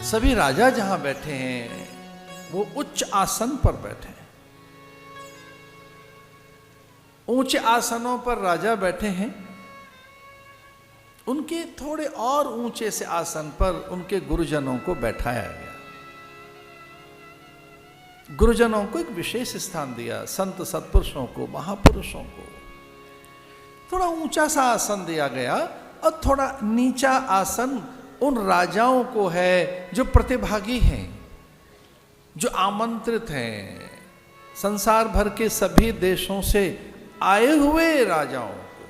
सभी राजा जहां बैठे हैं वो उच्च आसन पर बैठे हैं। ऊंचे आसनों पर राजा बैठे हैं, उनके थोड़े और ऊंचे से आसन पर उनके गुरुजनों को बैठाया गया। गुरुजनों को एक विशेष स्थान दिया, संत सत्पुरुषों को, महापुरुषों को थोड़ा ऊंचा सा आसन दिया गया और थोड़ा नीचा आसन उन राजाओं को है जो प्रतिभागी हैं, जो आमंत्रित हैं, संसार भर के सभी देशों से आए हुए राजाओं को।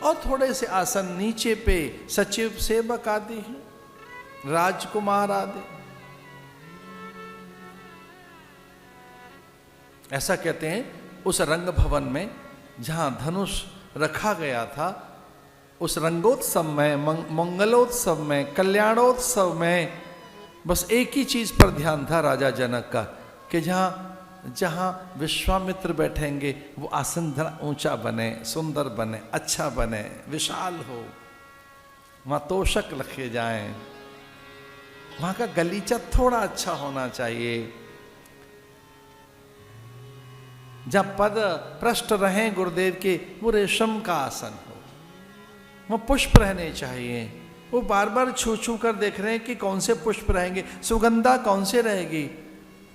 और थोड़े से आसन नीचे पे सचिव, सेवक आदि हैं, राजकुमार आदि। ऐसा कहते हैं उस रंग भवन में जहां धनुष रखा गया था, उस रंगोत्सव में, मंगलोत्सव में, कल्याणोत्सव में बस एक ही चीज पर ध्यान था राजा जनक का कि जहां विश्वामित्र बैठेंगे वो आसन थोड़ा ऊंचा बने, सुंदर बने, अच्छा बने, विशाल हो, वहां तोषक रखे जाएं, वहां का गलीचा थोड़ा अच्छा होना चाहिए, जब पद पृष्ठ रहे गुरुदेव के वो रेशम का आसन हो, वो पुष्प रहने चाहिए। वो बार बार छू छू कर देख रहे हैं कि कौन से पुष्प रहेंगे, सुगंधा कौन से रहेगी,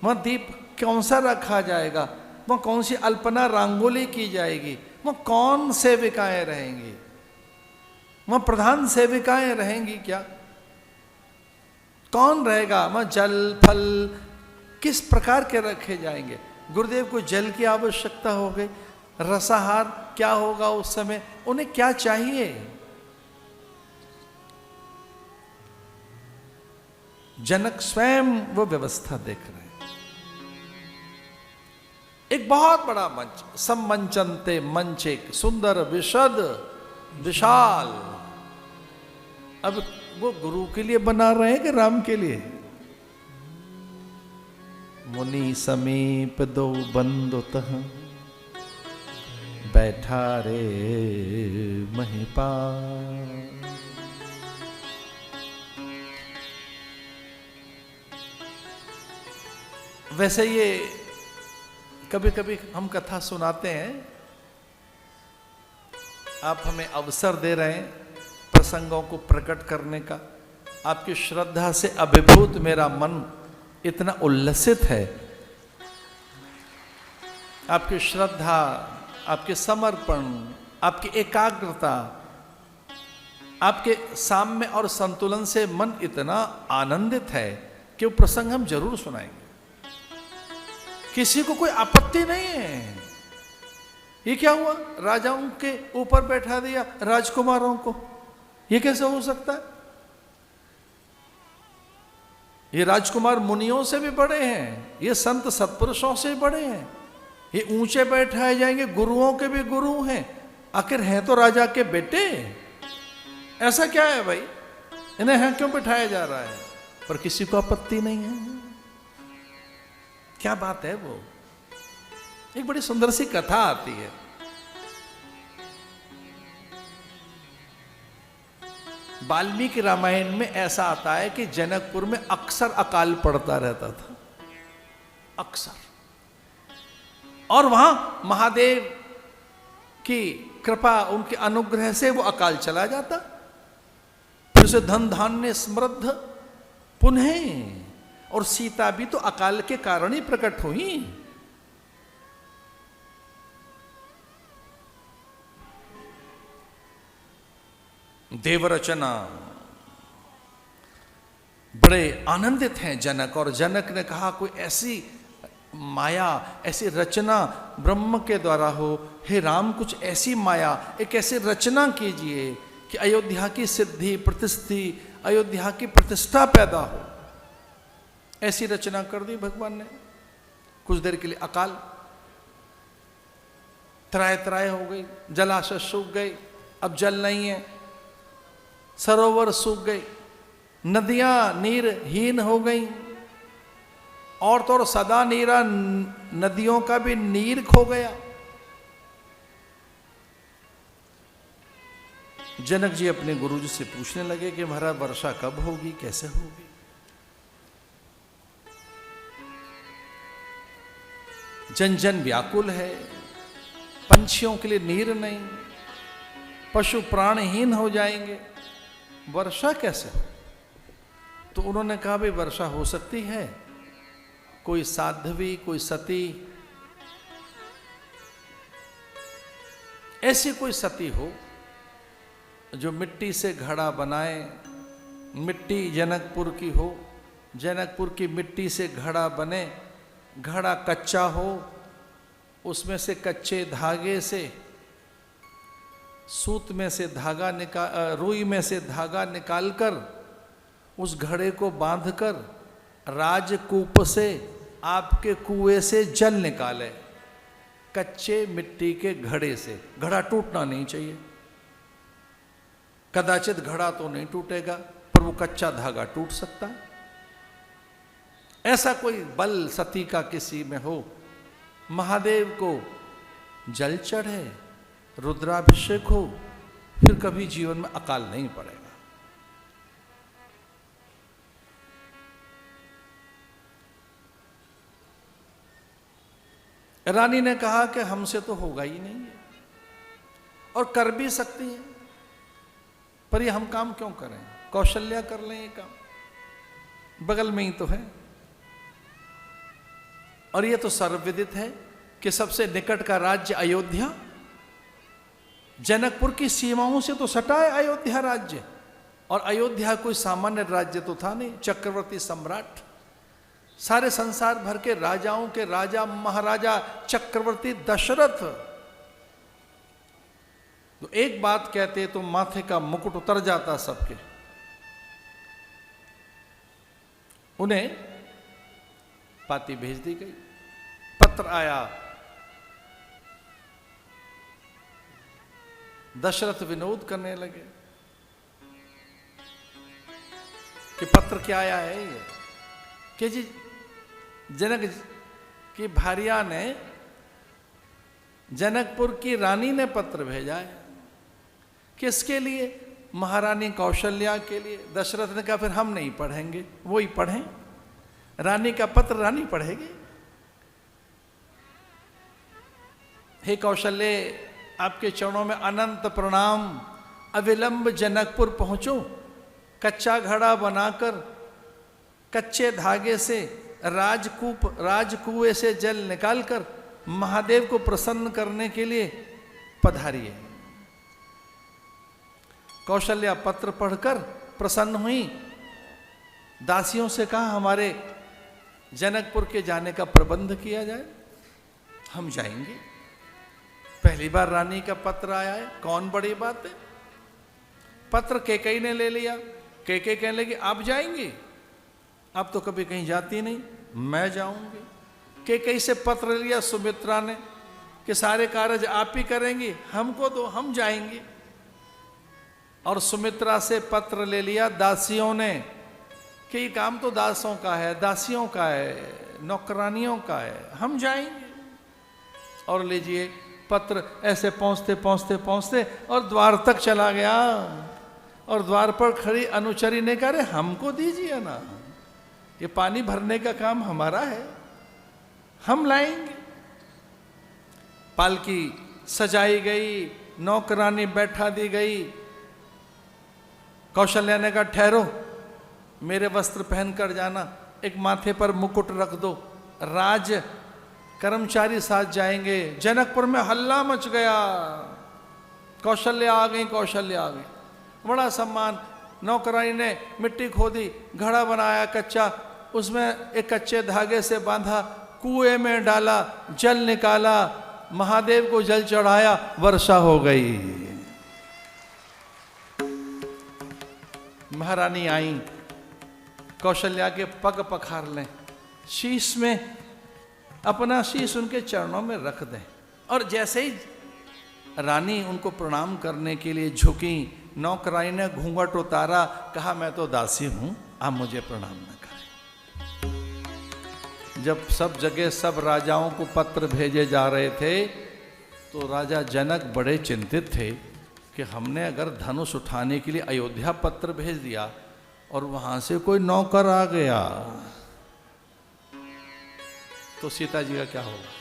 वहाँ दीप कौन सा रखा जाएगा, वहाँ कौन सी अल्पना रंगोली की जाएगी, वहाँ कौन सेविकाएं रहेंगी, वहाँ प्रधान सेविकाएं रहेंगी क्या, कौन रहेगा, वहाँ जल फल किस प्रकार के रखे जाएंगे। गुरुदेव को जल की आवश्यकता हो गई, रसाहार क्या होगा उस समय, उन्हें क्या चाहिए। जनक स्वयं वो व्यवस्था देख रहे हैं। एक बहुत बड़ा मंच, सम्मंचनते मंच, एक सुंदर विशद विशाल। अब वो गुरु के लिए बना रहे हैं कि राम के लिए। मुनि समीप दो बंदुतः बैठा रे महिपाल। वैसे ये कभी कभी हम कथा सुनाते हैं, आप हमें अवसर दे रहे हैं प्रसंगों को प्रकट करने का। आपकी श्रद्धा से अभिभूत मेरा मन इतना उल्लसित है। आपकी श्रद्धा, आपके समर्पण, आपकी एकाग्रता, आपके साम्य और संतुलन से मन इतना आनंदित है कि वो प्रसंग हम जरूर सुनाएंगे। किसी को कोई आपत्ति नहीं है। ये क्या हुआ, राजाओं के ऊपर बैठा दिया राजकुमारों को, ये कैसे हो सकता है। ये राजकुमार मुनियों से भी बड़े हैं, ये संत सत्पुरुषों से भी बड़े हैं, ये ऊंचे बैठाए जाएंगे, गुरुओं के भी गुरु हैं, आखिर हैं तो राजा के बेटे। ऐसा क्या है भाई, इन्हें यहाँ क्यों बैठाया जा रहा है, पर किसी को आपत्ति नहीं है। क्या बात है वो। एक बड़ी सुंदर सी कथा आती है। वाल्मीकि रामायण में ऐसा आता है कि जनकपुर में अक्सर अकाल पड़ता रहता था, अक्सर, और वहां महादेव की कृपा, उनके अनुग्रह से वो अकाल चला जाता, फिर से धन धान्य समृद्ध पुनः। और सीता भी तो अकाल के कारण ही प्रकट हुई। देवरचना, बड़े आनंदित हैं जनक, और जनक ने कहा कोई ऐसी माया, ऐसी रचना ब्रह्म के द्वारा हो, हे राम कुछ ऐसी माया, एक ऐसी रचना कीजिए कि अयोध्या की सिद्धि प्रतिष्ठि, अयोध्या की प्रतिष्ठा पैदा हो। ऐसी रचना कर दी भगवान ने। कुछ देर के लिए अकाल, त्राय त्राय हो गई, जलाशय सूख गए, अब जल नहीं है, सरोवर सूख गए, नदियां नीरहीन हो गई, और तो और सदा नीरा नदियों का भी नीर खो गया। जनक जी अपने गुरुजी से पूछने लगे कि महाराज वर्षा कब होगी, कैसे होगी। जन जन व्याकुल है, पंछियों के लिए नीर नहीं, पशु प्राणहीन हो जाएंगे, वर्षा कैसे हो। तो उन्होंने कहा भाई वर्षा हो सकती है, कोई साध्वी, कोई सती, ऐसी कोई सती हो जो मिट्टी से घड़ा बनाए, मिट्टी जनकपुर की हो, जनकपुर की मिट्टी से घड़ा बने, घड़ा कच्चा हो, उसमें से कच्चे धागे से, सूत में से धागा निकाल, रुई में से धागा निकालकर उस घड़े को बांधकर राजकूप से, आपके कुएं से जल निकाले, कच्चे मिट्टी के घड़े से। घड़ा टूटना नहीं चाहिए, कदाचित घड़ा तो नहीं टूटेगा पर वो कच्चा धागा टूट सकता है। ऐसा कोई बल सती का किसी में हो, महादेव को जल चढ़े, रुद्राभिषेक हो, फिर कभी जीवन में अकाल नहीं पड़ेगा। रानी ने कहा कि हमसे तो होगा ही नहीं है, और कर भी सकती है, पर ये हम काम क्यों करें, कौशल्या कर लें ये काम, बगल में ही तो है। और ये तो सर्वविदित है कि सबसे निकट का राज्य अयोध्या, जनकपुर की सीमाओं से तो सटा है अयोध्या राज्य, और अयोध्या कोई सामान्य राज्य तो था नहीं, चक्रवर्ती सम्राट, सारे संसार भर के राजाओं के राजा महाराजा चक्रवर्ती दशरथ। तो एक बात कहते तो माथे का मुकुट उतर जाता सबके। उन्हें पाती भेज दी गई, पत्र आया, दशरथ विनोद करने लगे कि पत्र क्या आया है ये, कि जी जनक की भार्या ने, जनकपुर की रानी ने पत्र भेजा है। किसके लिए? महारानी कौशल्या के लिए। दशरथ ने कहा फिर हम नहीं पढ़ेंगे, वो ही पढ़ें, रानी का पत्र रानी पढ़ेगी। हे कौशल्य, आपके चरणों में अनंत प्रणाम, अविलंब जनकपुर पहुंचो, कच्चा घड़ा बनाकर कच्चे धागे से राजकुएं से जल निकालकर महादेव को प्रसन्न करने के लिए पधारिए। कौशल्या पत्र पढ़कर प्रसन्न हुई, दासियों से कहा हमारे जनकपुर के जाने का प्रबंध किया जाए, हम जाएंगे। पहली बार रानी का पत्र आया है, कौन बड़ी बात है। पत्र कैकेयी ने ले लिया, कैकेयी कहने लगी आप जाएंगी, आप तो कभी कहीं जाती नहीं, मैं जाऊंगी। कैकेयी से पत्र लिया सुमित्रा ने कि सारे कार्य आप ही करेंगी, हमको तो हम जाएंगे। और सुमित्रा से पत्र ले लिया दासियों ने कि ये काम तो दासों का है, दासियों का है, नौकरानियों का है, हम जाएंगे। और लीजिए पत्र ऐसे पहुंचते पहुंचते पहुंचते और द्वार तक चला गया, और द्वार पर खड़ी अनुचरी ने कहा हमको दीजिए ना, ये पानी भरने का काम हमारा है, हम लाएंगे। पालकी सजाई गई, नौकरानी बैठा दी गई। कौशल्या ने कहा ठहरो, मेरे वस्त्र पहनकर जाना, एक माथे पर मुकुट रख दो, राज कर्मचारी साथ जाएंगे। जनकपुर में हल्ला मच गया, कौशल्या आ गई, कौशल्या आ गई, बड़ा सम्मान। नौकरानी ने मिट्टी खोदी, घड़ा बनाया कच्चा, उसमें एक कच्चे धागे से बांधा, कुएं में डाला, जल निकाला, महादेव को जल चढ़ाया, वर्षा हो गई। महारानी आई, कौशल्या के पग पखार लें, शीश में अपना शीश उनके चरणों में रख दें। और जैसे ही रानी उनको प्रणाम करने के लिए झुकी, नौकरानी ने घूंघट उतारा, कहा मैं तो दासी हूं, आप मुझे प्रणाम न करें। जब सब जगह सब राजाओं को पत्र भेजे जा रहे थे तो राजा जनक बड़े चिंतित थे कि हमने अगर धनुष उठाने के लिए अयोध्या पत्र भेज दिया और वहां से कोई नौकर आ गया तो सीता जी का क्या होगा?